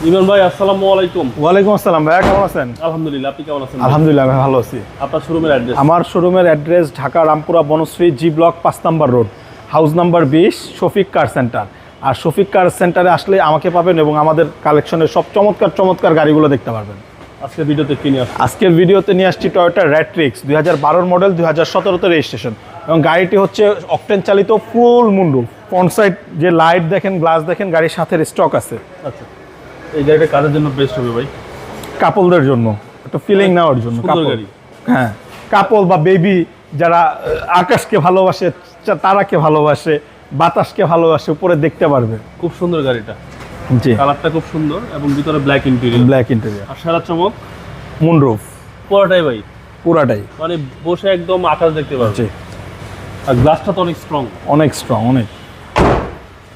ইমরান ভাই আসসালামু আলাইকুম। ওয়ালাইকুম আসসালাম ভাইয়া, কেমন আছেন? আলহামদুলিল্লাহ, আপনি কেমন আছেন? আলহামদুলিল্লাহ ভাই, ভালো আছি। আপনার শোরুমের অ্যাড্রেস? আমার শোরুমের address Dhaka Rampura Banasree G block 5 number road, house number 20, Shafiq car centre. আর শফিক কার সেন্টারে আসলে আমাকে পাবেন এবং আমাদের কালেকশনের সব চমৎকার চমৎকার গাড়িগুলো দেখতে পারবেন। আজকের ভিডিওতে কি নিয়ে আসছেন? আজকের ভিডিওতে নিয়ে আসছি টয়োটা র্যাট্রিক্স 2012 মডেল, 2017তে রেজিস্ট্রেশন, এবং গাড়িটি হচ্ছে অকটেন চালিত, ফুল মুন্ডু। ফ্রন্ট সাইড যে লাইট দেখেন, গ্লাস দেখেন, গাড়ির সাথে স্টক আছে। আচ্ছা, এই গাড়িটা কাদের জন্য বেস্ট হবে ভাই? কাপলদের জন্য, একটা ফিলিং নেওয়ার জন্য। সুন্দর গাড়ি। হ্যাঁ, কাপল বা বেবি যারা আকাশকে ভালোবাসে, তারাকে ভালোবাসে, বাতাসকে ভালোবাসে, উপরে দেখতে পারবে। খুব সুন্দর গাড়িটা, জি, কালারটা খুব সুন্দর এবং ভিতরে ব্ল্যাক ইন্টেরিয়র। ব্ল্যাক ইন্টেরিয়র, আর সারা চমক মুনরুফ পুরোটাই ভাই, পুরাটাই। মানে বসে একদম আকাশ দেখতে পারবে। জি, আর গ্লাসটা তো অনেক স্ট্রং। অনেক স্ট্রং, অনেক।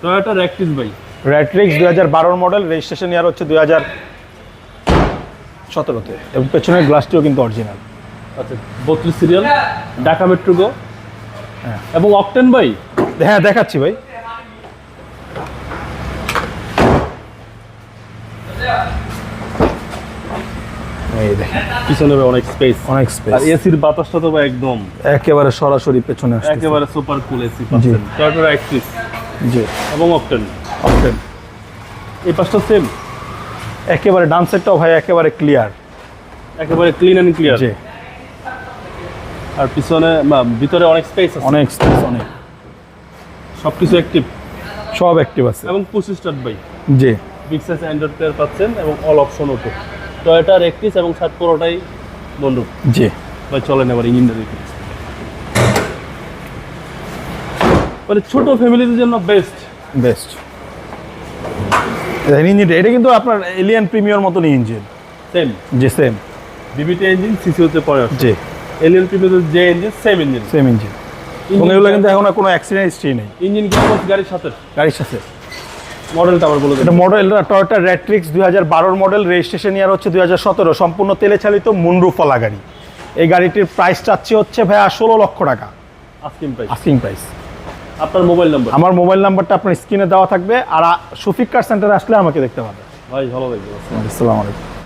টয়োটা র্যাকটিস ভাই, র্যাট্রিক্স 2012 মডেল, রেজিস্ট্রেশন ইয়ার হচ্ছে 2017তে, এবং পেছনের গ্লাসটিও কিন্তু অরিজিনাল। আচ্ছা 32 সিরিয়াল, ঢাকা মেট্রো গো। হ্যাঁ। এবং অকটেন ভাই? হ্যাঁ, দেখাচ্ছি ভাই। এই দেখেন, পিছনে ভাই অনেক স্পেস, অনেক আর স্পেস, এসির বাতাসটা তো ভাই একদম একেবারে সরাসরি পেছনে আসছে। একেবারে সুপার কুল এসি পাচ্ছেন। টয়োটা র্যাকটিস জি, এবং অকটেন। অকটেন এই পাশটা সেম, একেবারে ডান সাইডটাও ভাই একেবারে ক্লিয়ার। একেবারে ক্লিন এন্ড ক্লিয়ার। জি, আর পিছনে ভিতরে অনেক স্পেস আছে, অনেক স্পেস, অনেক, সবকিছু অ্যাক্টিভ সব অ্যাক্টিভ আছে। এবং পুশ স্টার্ট ভাই, জি, বিগ সাইজ অ্যান্ড্রয়েড প্লেয়ার পাচ্ছেন এবং all option auto. Toyota Ractis এবং সাত পুরোটাই বন্ধু। জি, ভাই চলেন এবার ইঞ্জিনটা দেখি। মানে ছোট ফ্যামিলিদের জন্য বেস্ট। Best engine. এটা কিন্তু আপনার এলিয়ান প্রিমিয়ার মতন ইঞ্জিন। সেম জি, সেম। বিবিটি ইঞ্জিন, সিসি হচ্ছে পরে। জি, এলিয়ান প্রিমিয়ার যে engine, same engine. Same engine. এবং এগুলো কিন্তু এখন আর কোনো অ্যাক্সিডেন্ট হিস্ট্রি নেই ইঞ্জিন কি গাড়ির সাথে? গাড়ির সাথে। মডেলটা আবার বলে দেন। এটা মডেলটা টয়োটা র্যাট্রিক্স 2012 মডেল, রেজিস্ট্রেশন ইয়ার হচ্ছে 2017, সম্পূর্ণ তেলে চালিত মুনরুফওয়ালা গাড়ি। এই গাড়িটির প্রাইস চাচ্ছি হচ্ছে ভাইয়া 16 লক্ষ টাকা আস্কিং প্রাইস। Asking price. আপনার মোবাইল নাম্বার? আমার মোবাইল নাম্বারটা আপনার স্ক্রিনে দেওয়া থাকবে, আর শফিক কার সেন্টারে আসলে আমাকে দেখতে পাবে। ভাই ভালো লাগবে। আসসালামু আলাইকুম।